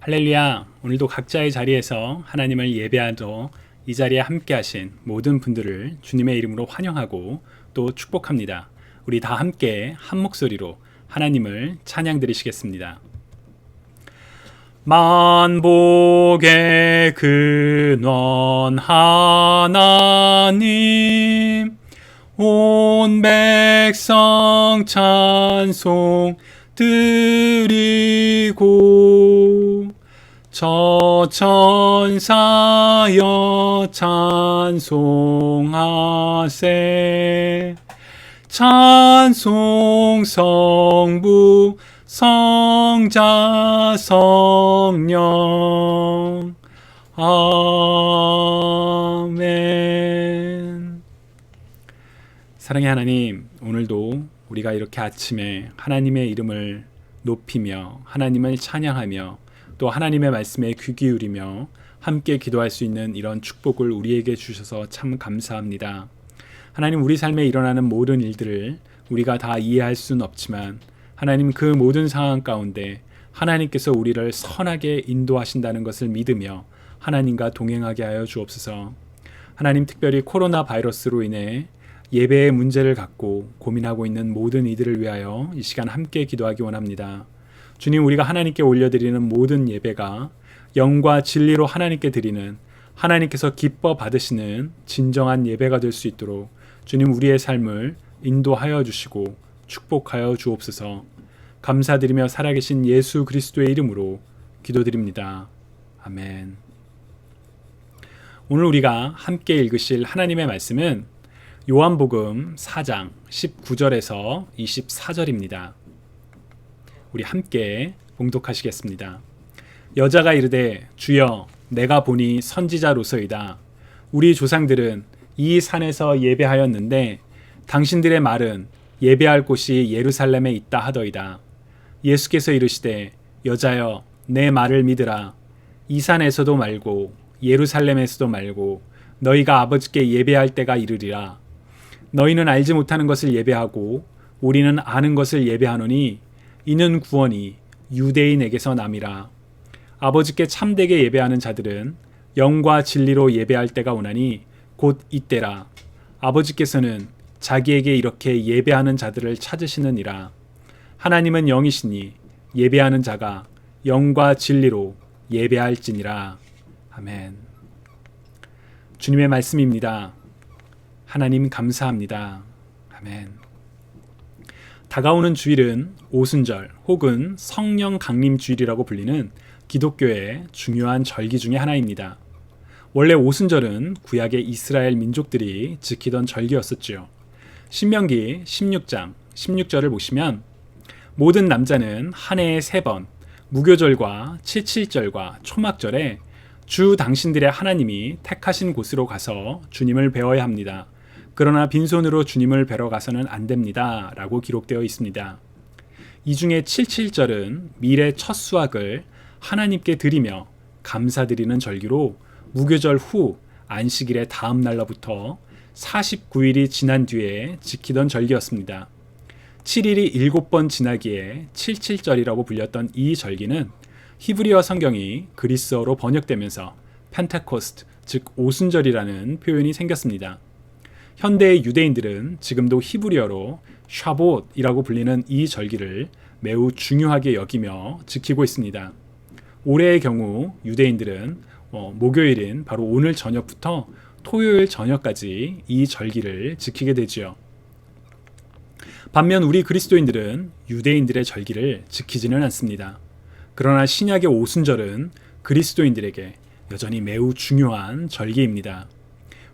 할렐루야. 오늘도 각자의 자리에서 하나님을 예배하러 이 자리에 함께 하신 모든 분들을 주님의 이름으로 환영하고 또 축복합니다. 우리 다 함께 한 목소리로 하나님을 찬양 드리시겠습니다. 만복의 근원 하나님, 온 백성 찬송 드리고 저 천사여 찬송하세. 찬송 성부 성자 성령. 아멘. 사랑의 하나님, 오늘도 우리가 이렇게 아침에 하나님의 이름을 높이며 하나님을 찬양하며 또 하나님의 말씀에 귀 기울이며 함께 기도할 수 있는 이런 축복을 우리에게 주셔서 참 감사합니다. 하나님, 우리 삶에 일어나는 모든 일들을 우리가 다 이해할 수는 없지만 하나님, 그 모든 상황 가운데 하나님께서 우리를 선하게 인도하신다는 것을 믿으며 하나님과 동행하게 하여 주옵소서. 하나님, 특별히 코로나 바이러스로 인해 예배의 문제를 갖고 고민하고 있는 모든 이들을 위하여 이 시간 함께 기도하기 원합니다. 주님, 우리가 하나님께 올려드리는 모든 예배가 영과 진리로 하나님께 드리는, 하나님께서 기뻐 받으시는 진정한 예배가 될 수 있도록 주님, 우리의 삶을 인도하여 주시고 축복하여 주옵소서. 감사드리며 살아계신 예수 그리스도의 이름으로 기도드립니다. 아멘. 오늘 우리가 함께 읽으실 하나님의 말씀은 요한복음 4장 19절에서 24절입니다. 우리 함께 봉독하시겠습니다. 여자가 이르되 주여, 내가 보니 선지자로서이다. 우리 조상들은 이 산에서 예배하였는데 당신들의 말은 예배할 곳이 예루살렘에 있다 하더이다. 예수께서 이르시되 여자여, 내 말을 믿으라. 이 산에서도 말고 예루살렘에서도 말고 너희가 아버지께 예배할 때가 이르리라. 너희는 알지 못하는 것을 예배하고 우리는 아는 것을 예배하노니 이는 구원이 유대인에게서 남이라. 아버지께 참되게 예배하는 자들은 영과 진리로 예배할 때가 오나니 곧 이때라. 아버지께서는 자기에게 이렇게 예배하는 자들을 찾으시느니라. 하나님은 영이시니 예배하는 자가 영과 진리로 예배할지니라. 아멘. 주님의 말씀입니다. 하나님 감사합니다. 아멘. 다가오는 주일은 오순절 혹은 성령 강림 주일이라고 불리는 기독교의 중요한 절기 중의 하나입니다. 원래 오순절은 구약의 이스라엘 민족들이 지키던 절기였었지요. 신명기 16장 16절을 보시면 모든 남자는 한 해에 3번 무교절과 칠칠절과 초막절에 주 당신들의 하나님이 택하신 곳으로 가서 주님을 배워야 합니다. 그러나 빈손으로 주님을 뵈러 가서는 안 됩니다. 라고 기록되어 있습니다. 이 중에 칠칠절은 밀의 첫 수확을 하나님께 드리며 감사드리는 절기로 무교절 후 안식일의 다음 날로부터 49일이 지난 뒤에 지키던 절기였습니다. 7일이 7번 지나기에 칠칠절이라고 불렸던 이 절기는 히브리어 성경이 그리스어로 번역되면서 펜테코스트, 즉 오순절이라는 표현이 생겼습니다. 현대의 유대인들은 지금도 히브리어로 샤봇이라고 불리는 이 절기를 매우 중요하게 여기며 지키고 있습니다. 올해의 경우 유대인들은 목요일인 바로 오늘 저녁부터 토요일 저녁까지 이 절기를 지키게 되지요. 반면 우리 그리스도인들은 유대인들의 절기를 지키지는 않습니다. 그러나 신약의 오순절은 그리스도인들에게 여전히 매우 중요한 절기입니다.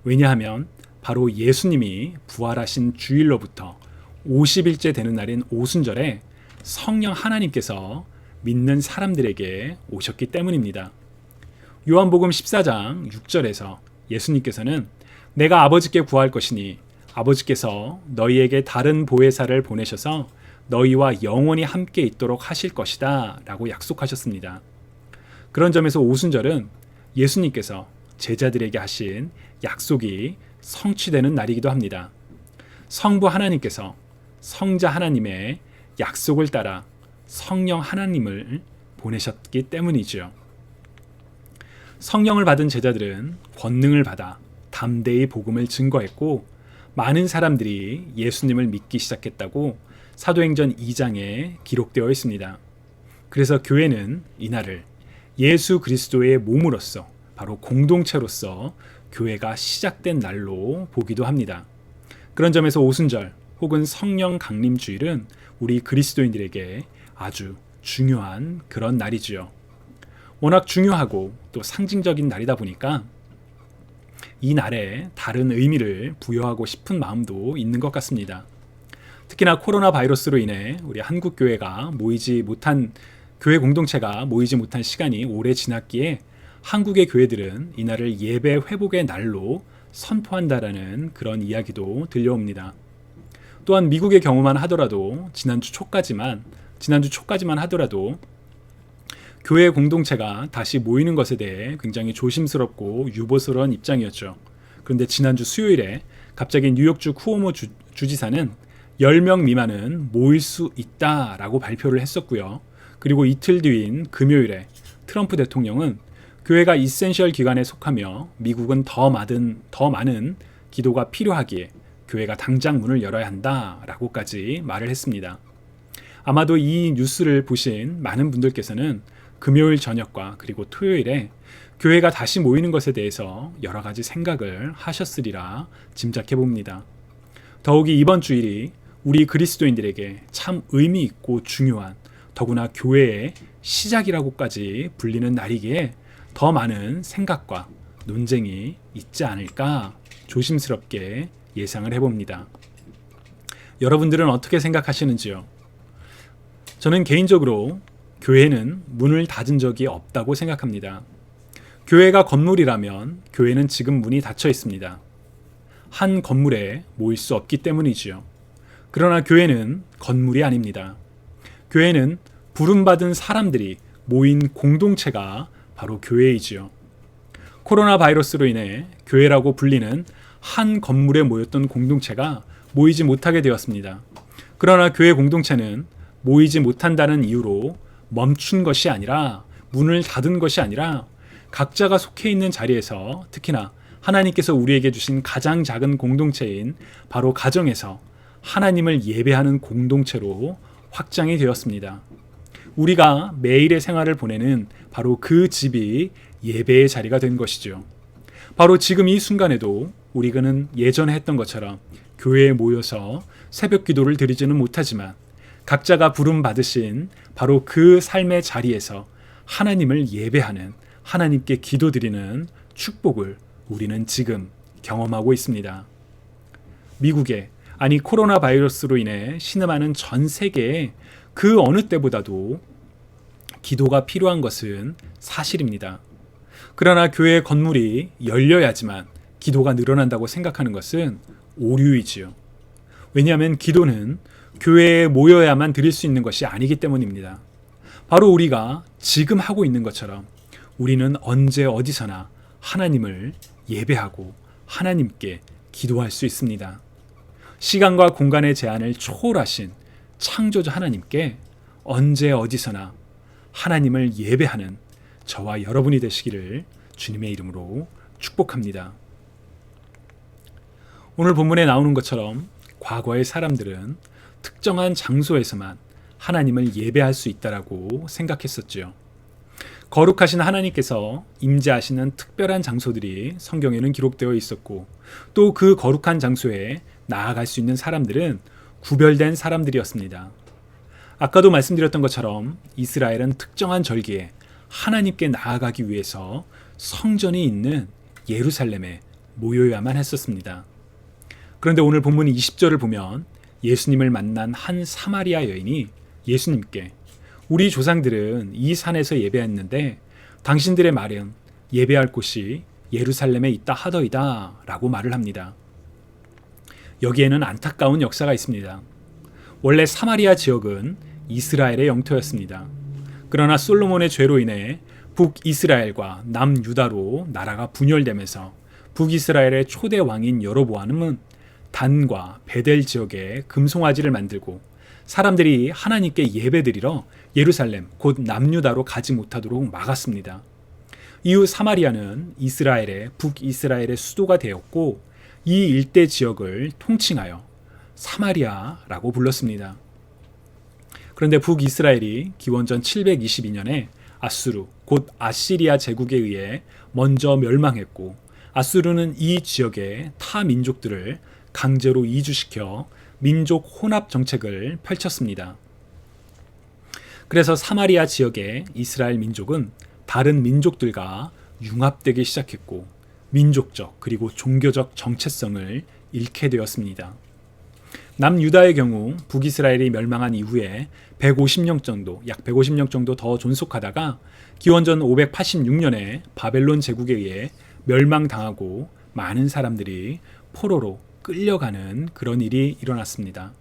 왜냐하면 바로 예수님이 부활하신 주일로부터 50일째 되는 날인 오순절에 성령 하나님께서 믿는 사람들에게 오셨기 때문입니다. 요한복음 14장 6절에서 예수님께서는 내가 아버지께 구할 것이니 아버지께서 너희에게 다른 보혜사를 보내셔서 너희와 영원히 함께 있도록 하실 것이다 라고 약속하셨습니다. 그런 점에서 오순절은 예수님께서 제자들에게 하신 약속이 성취되는 날이기도 합니다. 성부 하나님께서 성자 하나님의 약속을 따라 성령 하나님을 보내셨기 때문이죠. 성령을 받은 제자들은 권능을 받아 담대히 복음을 증거했고 많은 사람들이 예수님을 믿기 시작했다고 사도행전 2장에 기록되어 있습니다. 그래서 교회는 이날을 예수 그리스도의 몸으로서 바로 공동체로서 교회가 시작된 날로 보기도 합니다. 그런 점에서 오순절 혹은 성령 강림 주일은 우리 그리스도인들에게 아주 중요한 그런 날이지요. 워낙 중요하고 또 상징적인 날이다 보니까 이 날에 다른 의미를 부여하고 싶은 마음도 있는 것 같습니다. 특히나 코로나 바이러스로 인해 우리 한국 교회가 교회 공동체가 모이지 못한 시간이 오래 지났기에 한국의 교회들은 이날을 예배 회복의 날로 선포한다라는 그런 이야기도 들려옵니다. 또한 미국의 경우만 하더라도 지난주 초까지만 하더라도 교회 공동체가 다시 모이는 것에 대해 굉장히 조심스럽고 유보스러운 입장이었죠. 그런데 지난주 수요일에 갑자기 뉴욕주 쿠오모 주지사는 10명 미만은 모일 수 있다라고 발표를 했었고요. 그리고 이틀 뒤인 금요일에 트럼프 대통령은 교회가 이센셜 기관에 속하며 미국은 더 많은 기도가 필요하기에 교회가 당장 문을 열어야 한다라고까지 말을 했습니다. 아마도 이 뉴스를 보신 많은 분들께서는 금요일 저녁과 그리고 토요일에 교회가 다시 모이는 것에 대해서 여러 가지 생각을 하셨으리라 짐작해 봅니다. 더욱이 이번 주일이 우리 그리스도인들에게 참 의미 있고 중요한 더구나 교회의 시작이라고까지 불리는 날이기에 더 많은 생각과 논쟁이 있지 않을까 조심스럽게 예상을 해봅니다. 여러분들은 어떻게 생각하시는지요? 저는 개인적으로 교회는 문을 닫은 적이 없다고 생각합니다. 교회가 건물이라면 교회는 지금 문이 닫혀 있습니다. 한 건물에 모일 수 없기 때문이지요. 그러나 교회는 건물이 아닙니다. 교회는 부름받은 사람들이 모인 공동체가 바로 교회이지요. 코로나 바이러스로 인해 교회라고 불리는 한 건물에 모였던 공동체가 모이지 못하게 되었습니다. 그러나 교회 공동체는 모이지 못한다는 이유로 멈춘 것이 아니라 문을 닫은 것이 아니라 각자가 속해 있는 자리에서 특히나 하나님께서 우리에게 주신 가장 작은 공동체인 바로 가정에서 하나님을 예배하는 공동체로 확장이 되었습니다. 우리가 매일의 생활을 보내는 바로 그 집이 예배의 자리가 된 것이죠. 바로 지금 이 순간에도 우리는 예전에 했던 것처럼 교회에 모여서 새벽 기도를 드리지는 못하지만 각자가 부름 받으신 바로 그 삶의 자리에서 하나님을 예배하는 하나님께 기도드리는 축복을 우리는 지금 경험하고 있습니다. 미국에 코로나 바이러스로 인해 신음하는 전 세계에 그 어느 때보다도 기도가 필요한 것은 사실입니다. 그러나 교회의 건물이 열려야지만 기도가 늘어난다고 생각하는 것은 오류이지요. 왜냐하면 기도는 교회에 모여야만 드릴 수 있는 것이 아니기 때문입니다. 바로 우리가 지금 하고 있는 것처럼 우리는 언제 어디서나 하나님을 예배하고 하나님께 기도할 수 있습니다. 시간과 공간의 제한을 초월하신 창조주 하나님께 언제 어디서나 하나님을 예배하는 저와 여러분이 되시기를 주님의 이름으로 축복합니다. 오늘 본문에 나오는 것처럼 과거의 사람들은 특정한 장소에서만 하나님을 예배할 수 있다라고 생각했었지요. 거룩하신 하나님께서 임재하시는 특별한 장소들이 성경에는 기록되어 있었고 또 그 거룩한 장소에 나아갈 수 있는 사람들은 구별된 사람들이었습니다. 아까도 말씀드렸던 것처럼 이스라엘은 특정한 절기에 하나님께 나아가기 위해서 성전이 있는 예루살렘에 모여야만 했었습니다. 그런데 오늘 본문 20절을 보면 예수님을 만난 한 사마리아 여인이 예수님께 우리 조상들은 이 산에서 예배했는데 당신들의 말은 예배할 곳이 예루살렘에 있다 하더이다 라고 말을 합니다. 여기에는 안타까운 역사가 있습니다. 원래 사마리아 지역은 이스라엘의 영토였습니다. 그러나 솔로몬의 죄로 인해 북이스라엘과 남유다로 나라가 분열되면서 북이스라엘의 초대 왕인 여로보암은 단과 베델 지역에 금송아지를 만들고 사람들이 하나님께 예배드리러 예루살렘 곧 남유다로 가지 못하도록 막았습니다. 이후 사마리아는 북이스라엘의 수도가 되었고 이 일대 지역을 통칭하여 사마리아라고 불렀습니다. 그런데 북이스라엘이 기원전 722년에 아수르, 곧 아시리아 제국에 의해 먼저 멸망했고 아수르는 이 지역의 타 민족들을 강제로 이주시켜 민족 혼합 정책을 펼쳤습니다. 그래서 사마리아 지역의 이스라엘 민족은 다른 민족들과 융합되기 시작했고 민족적 그리고 종교적 정체성을 잃게 되었습니다. 남유다의 경우 북이스라엘이 멸망한 이후에 150년 정도, 약 150년 정도 더 존속하다가 기원전 586년에 바벨론 제국에 의해 멸망당하고 많은 사람들이 포로로 끌려가는 그런 일이 일어났습니다.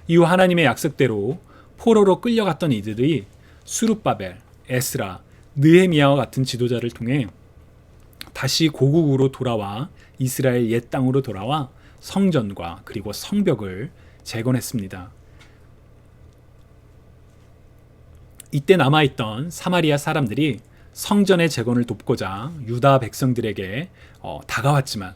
이후 하나님의 약속대로 포로로 끌려갔던 이들이 수룹바벨, 에스라, 느헤미야와 같은 지도자를 통해 다시 고국으로 돌아와 이스라엘 옛 땅으로 돌아와 성전과 그리고 성벽을 재건했습니다. 이때 남아있던 사마리아 사람들이 성전의 재건을 돕고자 유다 백성들에게 다가왔지만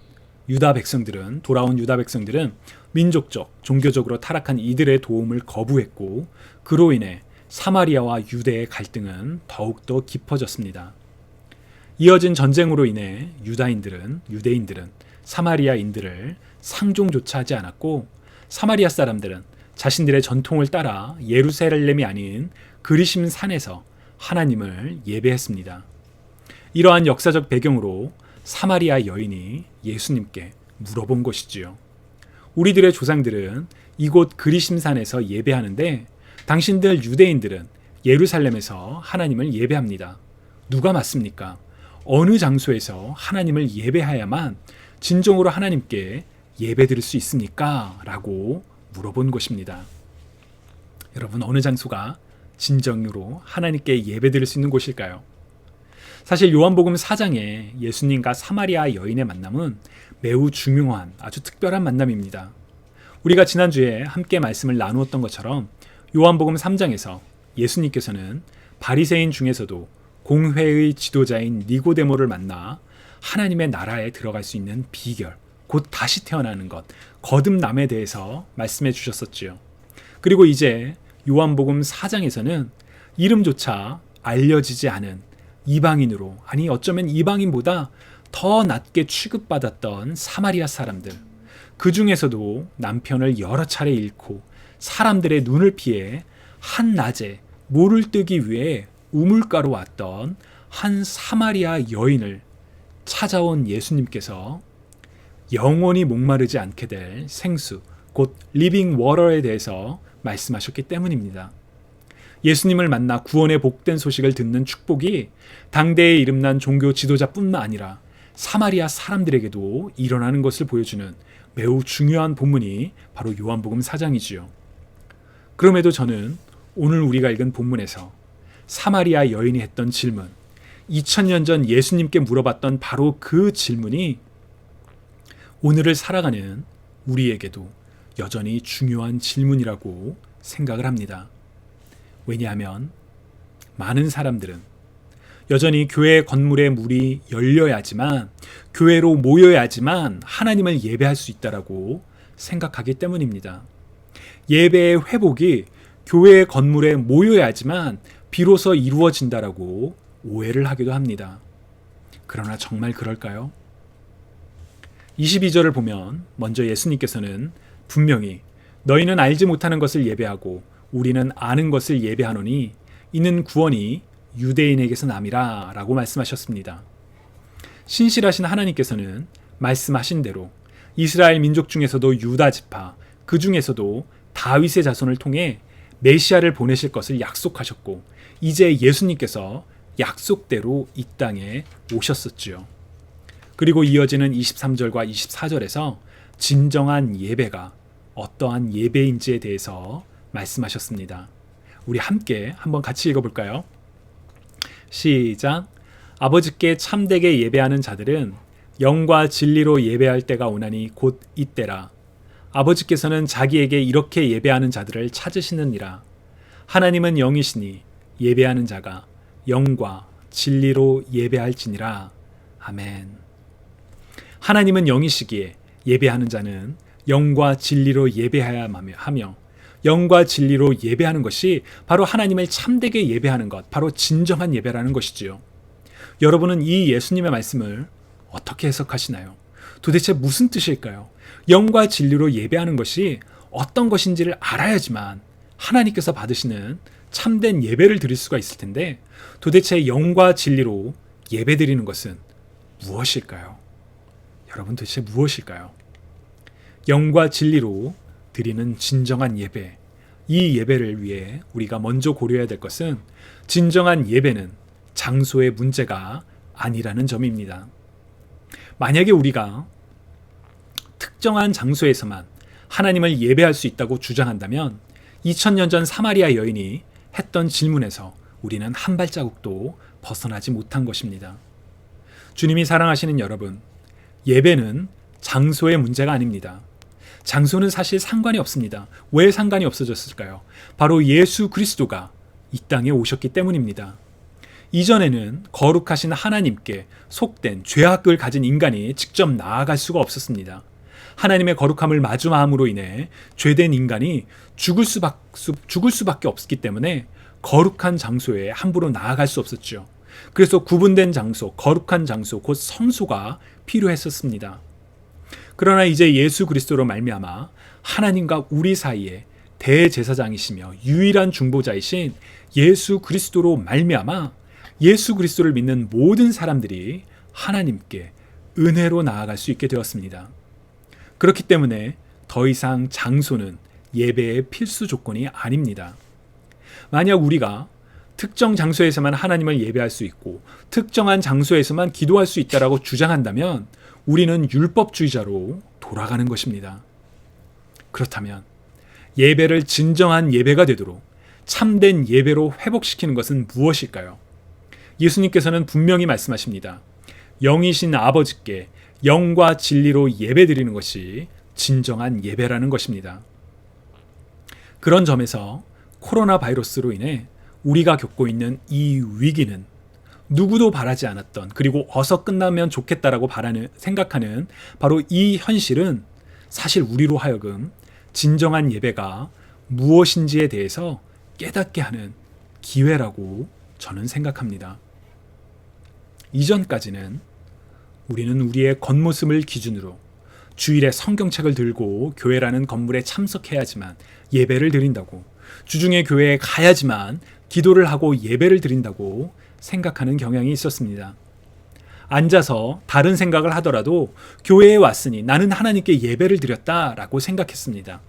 돌아온 유다 백성들은 민족적, 종교적으로 타락한 이들의 도움을 거부했고 그로 인해 사마리아와 유대의 갈등은 더욱더 깊어졌습니다. 이어진 전쟁으로 인해 유대인들은 사마리아인들을 상종조차 하지 않았고 사마리아 사람들은 자신들의 전통을 따라 예루살렘이 아닌 그리심 산에서 하나님을 예배했습니다. 이러한 역사적 배경으로 사마리아 여인이 예수님께 물어본 것이지요. 우리들의 조상들은 이곳 그리심산에서 예배하는데 당신들 유대인들은 예루살렘에서 하나님을 예배합니다. 누가 맞습니까? 어느 장소에서 하나님을 예배해야만 진정으로 하나님께 예배드릴 수 있습니까? 라고 물어본 것입니다. 여러분, 어느 장소가 진정으로 하나님께 예배드릴 수 있는 곳일까요? 사실 요한복음 4장에 예수님과 사마리아 여인의 만남은 매우 중요한 아주 특별한 만남입니다. 우리가 지난주에 함께 말씀을 나누었던 것처럼 요한복음 3장에서 예수님께서는 바리새인 중에서도 공회의 지도자인 니고데모를 만나 하나님의 나라에 들어갈 수 있는 비결, 곧 다시 태어나는 것, 거듭남에 대해서 말씀해 주셨었지요. 그리고 이제 요한복음 4장에서는 이름조차 알려지지 않은 이방인으로, 아니 어쩌면 이방인보다 더 낮게 취급받았던 사마리아 사람들, 그 중에서도 남편을 여러 차례 잃고 사람들의 눈을 피해 한낮에 물을 뜨기 위해 우물가로 왔던 한 사마리아 여인을 찾아온 예수님께서 영원히 목마르지 않게 될 생수, 곧 리빙 워터에 대해서 말씀하셨기 때문입니다. 예수님을 만나 구원의 복된 소식을 듣는 축복이 당대에 이름난 종교 지도자뿐만 아니라 사마리아 사람들에게도 일어나는 것을 보여주는 매우 중요한 본문이 바로 요한복음 4장이지요. 그럼에도 저는 오늘 우리가 읽은 본문에서 사마리아 여인이 했던 질문, 2000년 전 예수님께 물어봤던 바로 그 질문이 오늘을 살아가는 우리에게도 여전히 중요한 질문이라고 생각을 합니다. 왜냐하면 많은 사람들은 여전히 교회 건물의 문이 열려야지만, 교회로 모여야지만 하나님을 예배할 수 있다라고 생각하기 때문입니다. 예배의 회복이 교회 건물에 모여야지만 비로소 이루어진다라고 오해를 하기도 합니다. 그러나 정말 그럴까요? 22절을 보면 먼저 예수님께서는 분명히 너희는 알지 못하는 것을 예배하고 우리는 아는 것을 예배하노니 이는 구원이 유대인에게서 남이라 라고 말씀하셨습니다. 신실하신 하나님께서는 말씀하신 대로 이스라엘 민족 중에서도 유다 지파, 그 중에서도 다윗의 자손을 통해 메시아를 보내실 것을 약속하셨고 이제 예수님께서 약속대로 이 땅에 오셨었지요. 그리고 이어지는 23절과 24절에서 진정한 예배가 어떠한 예배인지에 대해서 말씀하셨습니다. 우리 함께 한번 같이 읽어볼까요? 시작. 아버지께 참되게 예배하는 자들은 영과 진리로 예배할 때가 오나니 곧 이때라. 아버지께서는 자기에게 이렇게 예배하는 자들을 찾으시느니라. 하나님은 영이시니 예배하는 자가 영과 진리로 예배할지니라. 아멘. 하나님은 영이시기에 예배하는 자는 영과 진리로 예배해야 하며 영과 진리로 예배하는 것이 바로 하나님을 참되게 예배하는 것, 바로 진정한 예배라는 것이지요. 여러분은 이 예수님의 말씀을 어떻게 해석하시나요? 도대체 무슨 뜻일까요? 영과 진리로 예배하는 것이 어떤 것인지를 알아야지만 하나님께서 받으시는 참된 예배를 드릴 수가 있을 텐데, 도대체 영과 진리로 예배 드리는 것은 무엇일까요? 여러분, 도대체 무엇일까요? 영과 진리로 드리는 진정한 예배, 이 예배를 위해 우리가 먼저 고려해야 될 것은 진정한 예배는 장소의 문제가 아니라는 점입니다. 만약에 우리가 특정한 장소에서만 하나님을 예배할 수 있다고 주장한다면 2000년 전 사마리아 여인이 했던 질문에서 우리는 한 발자국도 벗어나지 못한 것입니다. 주님이 사랑하시는 여러분, 예배는 장소의 문제가 아닙니다. 장소는 사실 상관이 없습니다. 왜 상관이 없어졌을까요? 바로 예수 그리스도가 이 땅에 오셨기 때문입니다. 이전에는 거룩하신 하나님께 속된 죄악을 가진 인간이 직접 나아갈 수가 없었습니다. 하나님의 거룩함을 마주함으로 인해 죄된 인간이 죽을 수밖에 없기 때문에 거룩한 장소에 함부로 나아갈 수 없었죠. 그래서 구분된 장소, 거룩한 장소, 곧 성소가 필요했었습니다. 그러나 이제 예수 그리스도로 말미암아 하나님과 우리 사이에 대제사장이시며 유일한 중보자이신 예수 그리스도로 말미암아 예수 그리스도를 믿는 모든 사람들이 하나님께 은혜로 나아갈 수 있게 되었습니다. 그렇기 때문에 더 이상 장소는 예배의 필수 조건이 아닙니다. 만약 우리가 특정 장소에서만 하나님을 예배할 수 있고 특정한 장소에서만 기도할 수 있다라고 주장한다면 우리는 율법주의자로 돌아가는 것입니다. 그렇다면 예배를 진정한 예배가 되도록 참된 예배로 회복시키는 것은 무엇일까요? 예수님께서는 분명히 말씀하십니다. 영이신 아버지께 영과 진리로 예배드리는 것이 진정한 예배라는 것입니다. 그런 점에서 코로나 바이러스로 인해 우리가 겪고 있는 이 위기는 누구도 바라지 않았던, 그리고 어서 끝나면 좋겠다라고 생각하는 바로 이 현실은 사실 우리로 하여금 진정한 예배가 무엇인지에 대해서 깨닫게 하는 기회라고 저는 생각합니다. 이전까지는 우리는 우리의 겉모습을 기준으로 주일에 성경책을 들고 교회라는 건물에 참석해야지만 예배를 드린다고, 주중에 교회에 가야지만 기도를 하고 예배를 드린다고 생각하는 경향이 있었습니다. 앉아서 다른 생각을 하더라도 교회에 왔으니 나는 하나님께 예배를 드렸다라고 생각했습니다.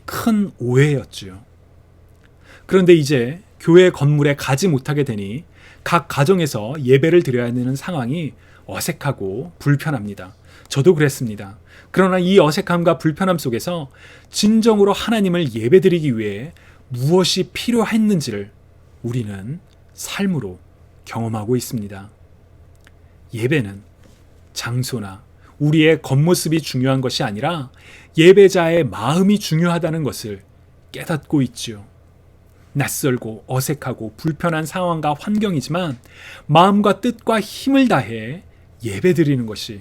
큰 오해였지요. 그런데 이제 교회 건물에 가지 못하게 되니 각 가정에서 예배를 드려야 하는 상황이 어색하고 불편합니다. 저도 그랬습니다. 그러나 이 어색함과 불편함 속에서 진정으로 하나님을 예배드리기 위해 무엇이 필요했는지를 우리는 삶으로 경험하고 있습니다. 예배는 장소나 우리의 겉모습이 중요한 것이 아니라 예배자의 마음이 중요하다는 것을 깨닫고 있지요. 낯설고 어색하고 불편한 상황과 환경이지만 마음과 뜻과 힘을 다해 예배드리는 것이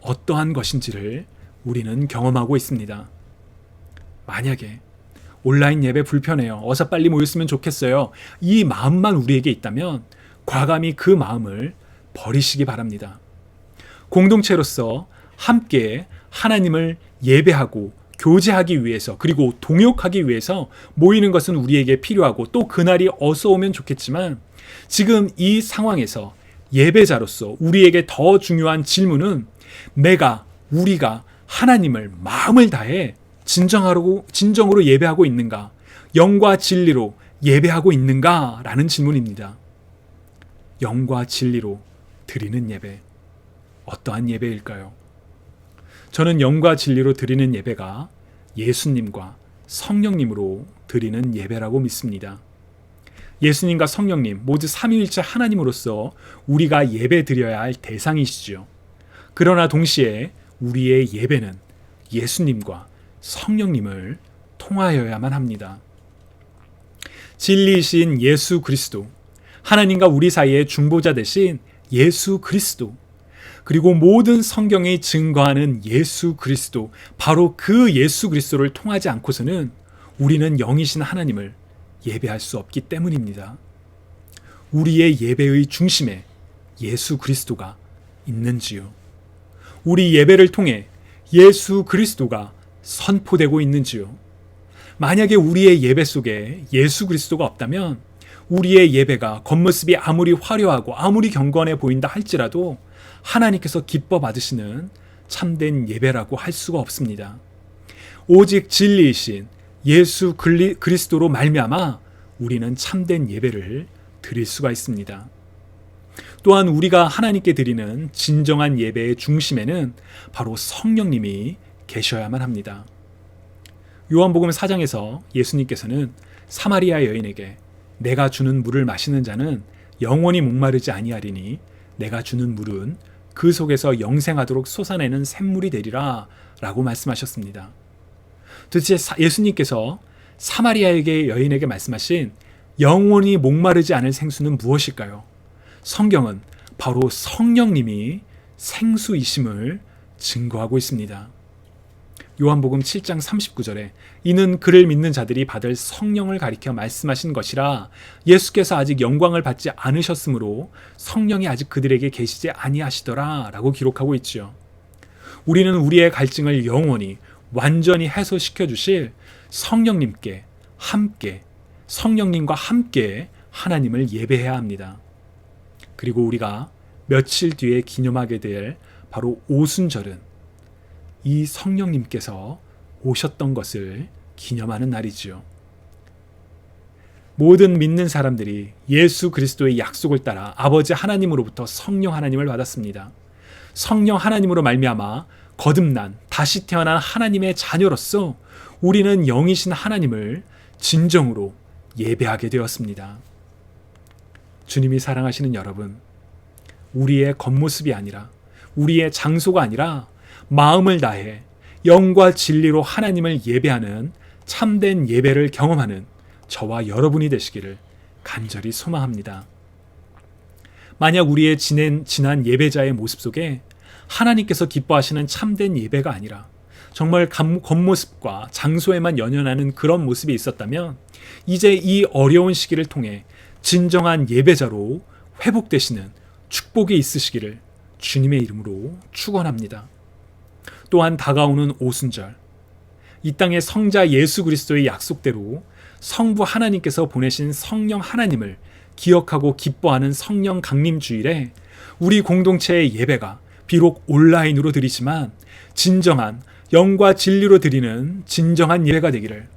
어떠한 것인지를 우리는 경험하고 있습니다. 만약에 온라인 예배 불편해요, 어서 빨리 모였으면 좋겠어요, 이 마음만 우리에게 있다면 과감히 그 마음을 버리시기 바랍니다. 공동체로서 함께 하나님을 예배하고 교제하기 위해서, 그리고 동역하기 위해서 모이는 것은 우리에게 필요하고 또 그날이 어서 오면 좋겠지만, 지금 이 상황에서 예배자로서 우리에게 더 중요한 질문은 우리가 하나님을 마음을 다해 진정으로 예배하고 있는가, 영과 진리로 예배하고 있는가 라는 질문입니다. 영과 진리로 드리는 예배, 어떠한 예배일까요? 저는 영과 진리로 드리는 예배가 예수님과 성령님으로 드리는 예배라고 믿습니다. 예수님과 성령님 모두 삼위일체 하나님으로서 우리가 예배 드려야 할 대상이시죠. 그러나 동시에 우리의 예배는 예수님과 성령님을 통하여야만 합니다. 진리이신 예수 그리스도, 하나님과 우리 사이의 중보자 대신 예수 그리스도, 그리고 모든 성경이 증거하는 예수 그리스도, 바로 그 예수 그리스도를 통하지 않고서는 우리는 영이신 하나님을 예배할 수 없기 때문입니다. 우리의 예배의 중심에 예수 그리스도가 있는지요? 우리 예배를 통해 예수 그리스도가 선포되고 있는지요? 만약에 우리의 예배 속에 예수 그리스도가 없다면 우리의 예배가 겉모습이 아무리 화려하고 아무리 경건해 보인다 할지라도 하나님께서 기뻐 받으시는 참된 예배라고 할 수가 없습니다. 오직 진리이신 예수 그리스도로 말미암아 우리는 참된 예배를 드릴 수가 있습니다. 또한 우리가 하나님께 드리는 진정한 예배의 중심에는 바로 성령님이 계셔야만 합니다. 요한복음 4장에서 예수님께서는 사마리아 여인에게 내가 주는 물을 마시는 자는 영원히 목마르지 아니하리니 내가 주는 물은 그 속에서 영생하도록 솟아내는 샘물이 되리라 라고 말씀하셨습니다. 도대체 예수님께서 사마리아에게 여인에게 말씀하신 영원히 목마르지 않을 생수는 무엇일까요? 성경은 바로 성령님이 생수이심을 증거하고 있습니다. 요한복음 7장 39절에 이는 그를 믿는 자들이 받을 성령을 가리켜 말씀하신 것이라 예수께서 아직 영광을 받지 않으셨으므로 성령이 아직 그들에게 계시지 아니하시더라 라고 기록하고 있죠. 우리는 우리의 갈증을 영원히 완전히 해소시켜 주실 성령님과 함께 하나님을 예배해야 합니다. 그리고 우리가 며칠 뒤에 기념하게 될 바로 오순절은 이 성령님께서 오셨던 것을 기념하는 날이지요. 모든 믿는 사람들이 예수 그리스도의 약속을 따라 아버지 하나님으로부터 성령 하나님을 받았습니다. 성령 하나님으로 말미암아 거듭난 다시 태어난 하나님의 자녀로서 우리는 영이신 하나님을 진정으로 예배하게 되었습니다. 주님이 사랑하시는 여러분, 우리의 겉모습이 아니라 우리의 장소가 아니라 마음을 다해 영과 진리로 하나님을 예배하는 참된 예배를 경험하는 저와 여러분이 되시기를 간절히 소망합니다. 만약 우리의 지난 예배자의 모습 속에 하나님께서 기뻐하시는 참된 예배가 아니라 정말 겉모습과 장소에만 연연하는 그런 모습이 있었다면 이제 이 어려운 시기를 통해 진정한 예배자로 회복되시는 축복이 있으시기를 주님의 이름으로 축원합니다. 또한 다가오는 오순절, 이 땅의 성자 예수 그리스도의 약속대로 성부 하나님께서 보내신 성령 하나님을 기억하고 기뻐하는 성령 강림 주일에 우리 공동체의 예배가 비록 온라인으로 드리지만 진정한 영과 진리로 드리는 진정한 예배가 되기를,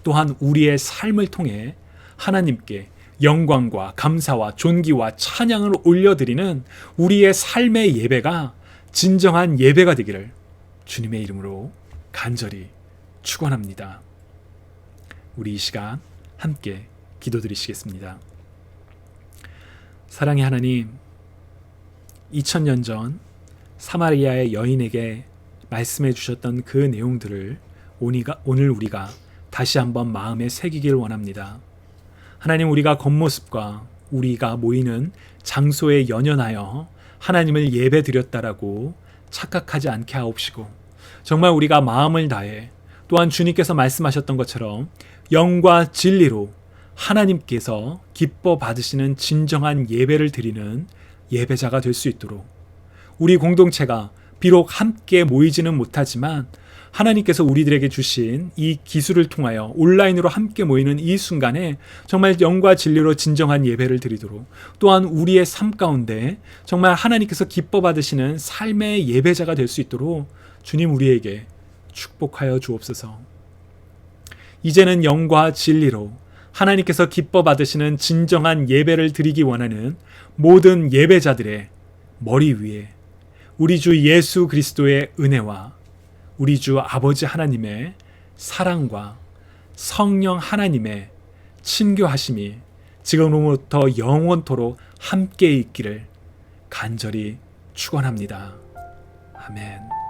또한 우리의 삶을 통해 하나님께 영광과 감사와 존귀와 찬양을 올려드리는 우리의 삶의 예배가 진정한 예배가 되기를 주님의 이름으로 간절히 축원합니다. 우리 이 시간 함께 기도드리시겠습니다. 사랑의 하나님, 2000년 전 사마리아의 여인에게 말씀해 주셨던 그 내용들을 오늘 우리가 다시 한번 마음에 새기길 원합니다. 하나님, 우리가 겉모습과 우리가 모이는 장소에 연연하여 하나님을 예배 드렸다라고 착각하지 않게 하옵시고, 정말 우리가 마음을 다해 또한 주님께서 말씀하셨던 것처럼 영과 진리로 하나님께서 기뻐 받으시는 진정한 예배를 드리는 예배자가 될 수 있도록, 우리 공동체가 비록 함께 모이지는 못하지만 하나님께서 우리들에게 주신 이 기술을 통하여 온라인으로 함께 모이는 이 순간에 정말 영과 진리로 진정한 예배를 드리도록, 또한 우리의 삶 가운데 정말 하나님께서 기뻐 받으시는 삶의 예배자가 될 수 있도록 주님 우리에게 축복하여 주옵소서. 이제는 영과 진리로 하나님께서 기뻐 받으시는 진정한 예배를 드리기 원하는 모든 예배자들의 머리 위에 우리 주 예수 그리스도의 은혜와 우리 주 아버지 하나님의 사랑과 성령 하나님의 친교하심이 지금으로부터 영원토록 함께 있기를 간절히 축원합니다. 아멘.